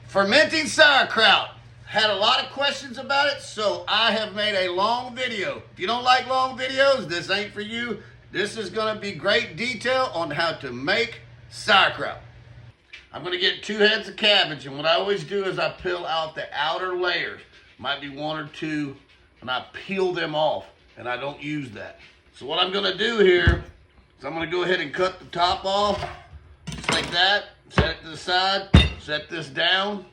Fermenting sauerkraut. Had a lot of questions about it, so I have made a long video. If you don't like long videos, this ain't for you. This is gonna be great detail on how to make sauerkraut. I'm gonna get 2 heads of cabbage, and what I always do is I peel out the outer layers. Might be 1 or 2, and I peel them off, and I don't use that. So what I'm gonna do here is I'm gonna go ahead and cut the top off, just like that, set it to the side, set this down,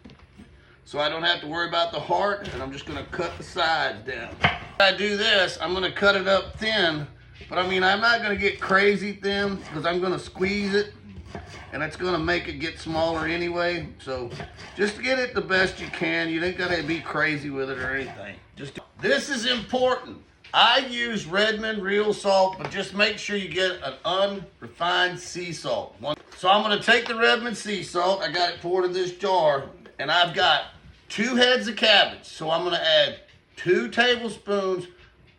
so I don't have to worry about the heart, and I'm just gonna cut the sides down. When I do this, I'm gonna cut it up thin, but I mean, I'm not gonna get crazy thin, because I'm gonna squeeze it, and it's gonna make it get smaller anyway. So just get it the best you can. You ain't gotta be crazy with it or anything. This is important. I use Redmond real salt, but just make sure you get an unrefined sea salt. So I'm gonna take the Redmond sea salt. I got it poured in this jar, and I've got 2 heads of cabbage. So I'm gonna add 2 tablespoons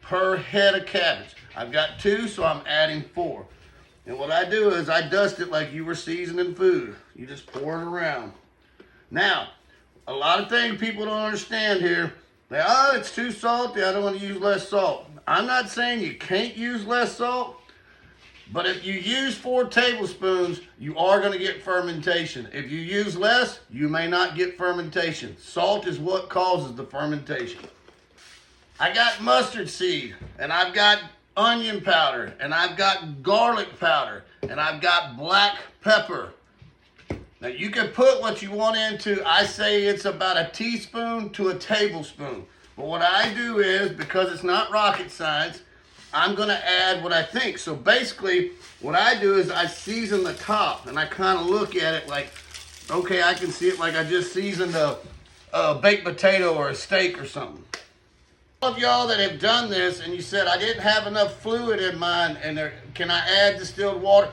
per head of cabbage. I've got 2, so I'm adding 4. And what I do is I dust it like you were seasoning food. You just pour it around. Now, a lot of things people don't understand here. They, oh, it's too salty, I don't want to use less salt. I'm not saying you can't use less salt, but if you use 4 tablespoons, you are going to get fermentation. If you use less, you may not get fermentation. Salt is what causes the fermentation. I got mustard seed, and I've got onion powder, and I've got garlic powder, and I've got black pepper. Now you can put what you want into. I say it's about a teaspoon to a tablespoon. But what I do is, because it's not rocket science, I'm gonna add what I think. So basically, what I do is I season the top, and I kind of look at it like, okay, I can see it like I just seasoned a baked potato or a steak or something. All of y'all that have done this and you said, I didn't have enough fluid in mine, and can I add distilled water?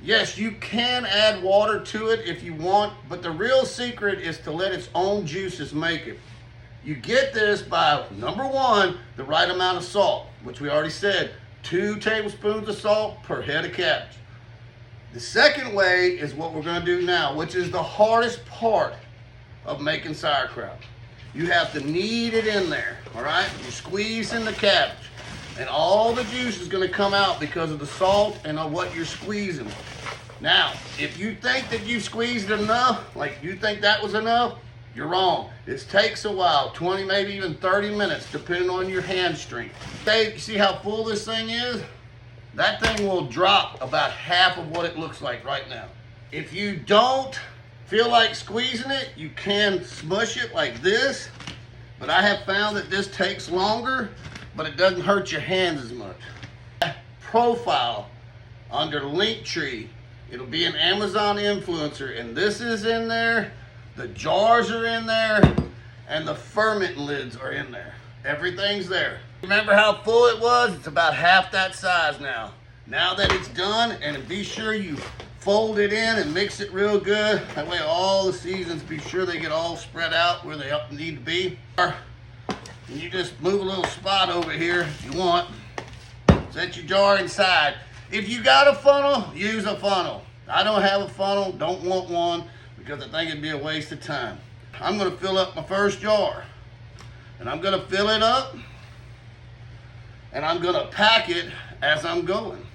Yes, you can add water to it if you want, but the real secret is to let its own juices make it. You get this by, number 1, the right amount of salt, which we already said, 2 tablespoons of salt per head of cabbage. The second way is what we're gonna do now, which is the hardest part of making sauerkraut. You have to knead it in there, all right? You're squeezing the cabbage, and all the juice is gonna come out because of the salt and of what you're squeezing. Now, if you think that you've squeezed enough, like you think that was enough, you're wrong. It takes a while, 20, maybe even 30 minutes, depending on your hand strength. Okay, you see how full this thing is? That thing will drop about half of what it looks like right now. If you don't feel like squeezing it, you can smush it like this, but I have found that this takes longer, but it doesn't hurt your hands as much. Profile under Linktree, it'll be an Amazon influencer, and this is in there, the jars are in there, and the ferment lids are in there. Everything's there. Remember how full it was? It's about half that size now. Now that it's done, and be sure you fold it in and mix it real good. That way all the seasons, be sure they get all spread out where they need to be. And you just move a little spot over here if you want. Set your jar inside. If you got a funnel, use a funnel. I don't have a funnel, don't want one, because I think it'd be a waste of time. I'm gonna fill up my first jar. And I'm gonna fill it up, and I'm gonna pack it as I'm going.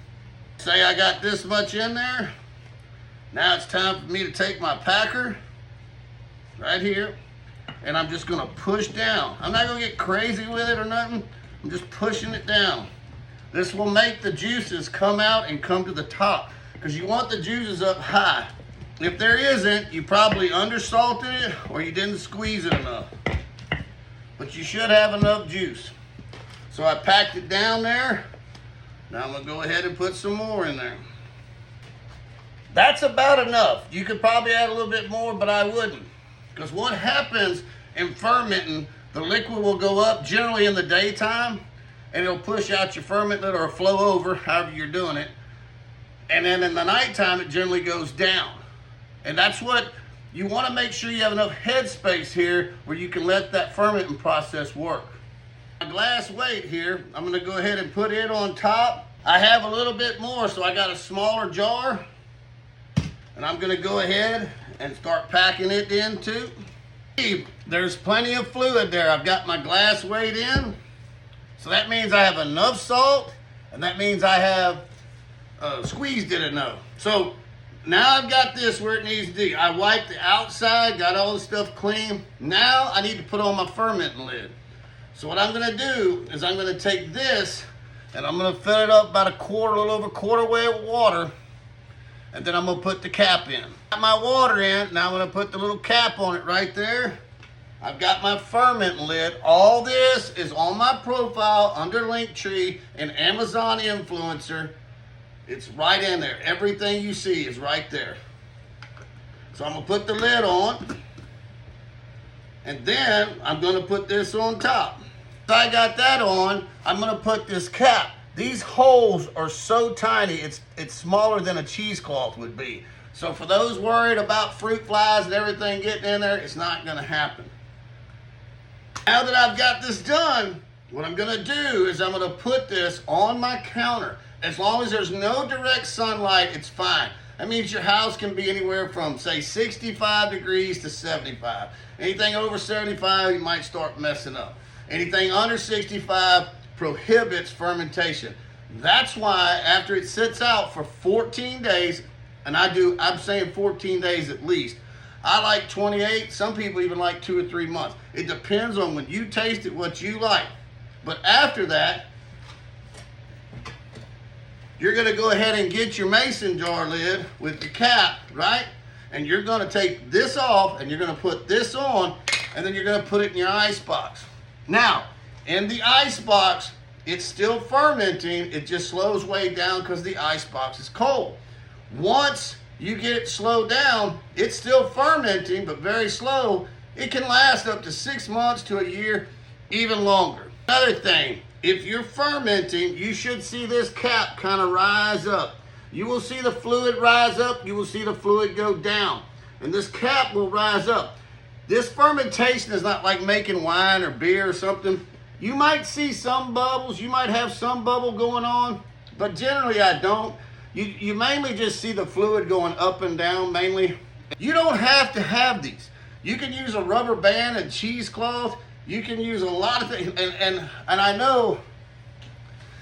Say I got this much in there. Now it's time for me to take my packer right here, and I'm just gonna push down. I'm not gonna get crazy with it or nothing. I'm just pushing it down. This will make the juices come out and come to the top, because you want the juices up high. If there isn't, you probably undersalted it or you didn't squeeze it enough. But you should have enough juice. So I packed it down there. Now I'm gonna go ahead and put some more in there. That's about enough. You could probably add a little bit more, but I wouldn't. Because what happens in fermenting, the liquid will go up generally in the daytime, and it'll push out your ferment lid or flow over, however you're doing it. And then in the nighttime, it generally goes down. And that's what you want to make sure you have enough head space here where you can let that fermenting process work. My glass weight here, I'm going to go ahead and put it on top. I have a little bit more, so I got a smaller jar. And I'm going to go ahead and start packing it in too. There's plenty of fluid there. I've got my glass weighed in. So that means I have enough salt, and that means I have squeezed it enough. So now I've got this where it needs to be. I wiped the outside, got all the stuff clean. Now I need to put on my fermenting lid. So what I'm gonna do is I'm gonna take this and I'm gonna fill it up about a little over a quarter weight of water, and then I'm gonna put the cap in. Got my water in, now I'm gonna put the little cap on it right there. I've got my fermenting lid. All this is on my profile under Linktree and Amazon Influencer. It's right in there. Everything you see is right there. So I'm gonna put the lid on, and then I'm gonna put this on top. So I got that on, I'm gonna put this cap. These holes are so tiny, it's smaller than a cheesecloth would be. So for those worried about fruit flies and everything getting in there, it's not gonna happen. Now that I've got this done, what I'm gonna do is I'm gonna put this on my counter. As long as there's no direct sunlight, it's fine. That means your house can be anywhere from, say, 65 degrees to 75. Anything over 75, you might start messing up. Anything under 65 prohibits fermentation. That's why after it sits out for 14 days, and I'm saying 14 days at least, I like 28, some people even like 2 or 3 months. It depends on when you taste it, what you like. But after that, you're gonna go ahead and get your mason jar lid with the cap, right? And you're gonna take this off and you're gonna put this on, and then you're gonna put it in your ice box. Now, in the ice box, it's still fermenting, it just slows way down because the ice box is cold. Once you get it slowed down, it's still fermenting, but very slow. It can last up to 6 months to a year, even longer. Another thing, if you're fermenting, you should see this cap kind of rise up. You will see the fluid rise up, you will see the fluid go down, and this cap will rise up. This fermentation is not like making wine or beer or something. You might see some bubbles, you might have some bubble going on, but generally I don't. You mainly just see the fluid going up and down mainly. You don't have to have these. You can use a rubber band and cheesecloth. You can use a lot of things. And I know,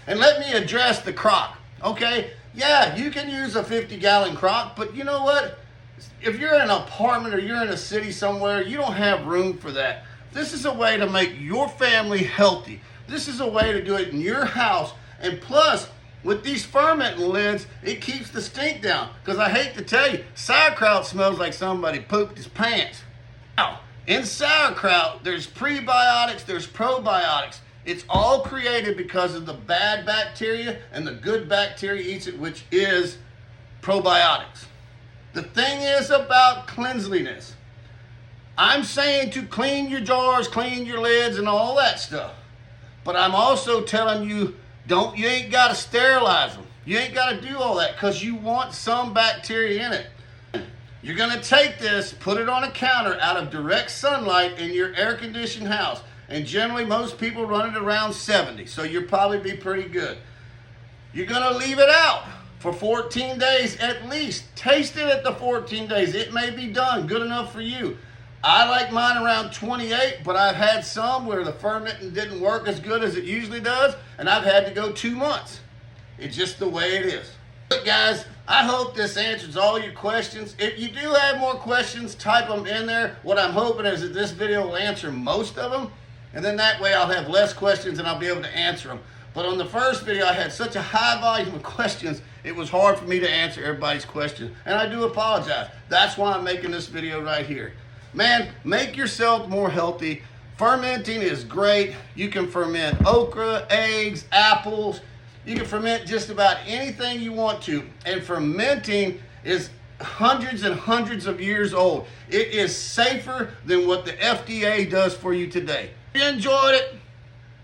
and let me address the crock, okay? Yeah, you can use a 50-gallon crock, but you know what? If you're in an apartment or you're in a city somewhere, you don't have room for that. This is a way to make your family healthy. This is a way to do it in your house. And plus, with these fermenting lids, it keeps the stink down. Because I hate to tell you, sauerkraut smells like somebody pooped his pants. Now, in sauerkraut, there's prebiotics, there's probiotics. It's all created because of the bad bacteria and the good bacteria eats it, which is probiotics. The thing is about cleanliness. I'm saying to clean your jars, clean your lids, and all that stuff. But I'm also telling you, you ain't got to sterilize them. You ain't got to do all that because you want some bacteria in it. You're going to take this, put it on a counter out of direct sunlight in your air-conditioned house. And generally, most people run it around 70, so you'll probably be pretty good. You're going to leave it out for 14 days at least. Taste it at the 14 days. It may be done, good enough for you. I like mine around 28, but I've had some where the fermenting didn't work as good as it usually does, and I've had to go 2 months. It's just the way it is. But guys, I hope this answers all your questions. If you do have more questions, type them in there. What I'm hoping is that this video will answer most of them, and then that way I'll have less questions and I'll be able to answer them. But on the first video, I had such a high volume of questions, it was hard for me to answer everybody's questions, and I do apologize. That's why I'm making this video right here. Man, make yourself more healthy. Fermenting is great. You can ferment okra, eggs, apples. You can ferment just about anything you want to. And fermenting is hundreds and hundreds of years old. It is safer than what the FDA does for you today. If you enjoyed it,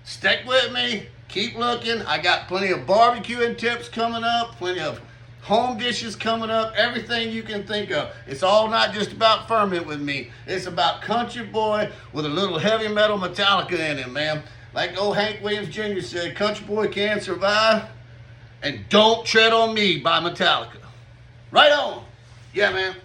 stick with me. Keep looking. I got plenty of barbecuing tips coming up, plenty of home dishes coming up, everything you can think of. It's all not just about ferment with me. It's about country boy with a little heavy metal Metallica in him, man. Like old Hank Williams Jr. said, country boy can't survive, and Don't Tread on Me by Metallica. Right on. Yeah, man.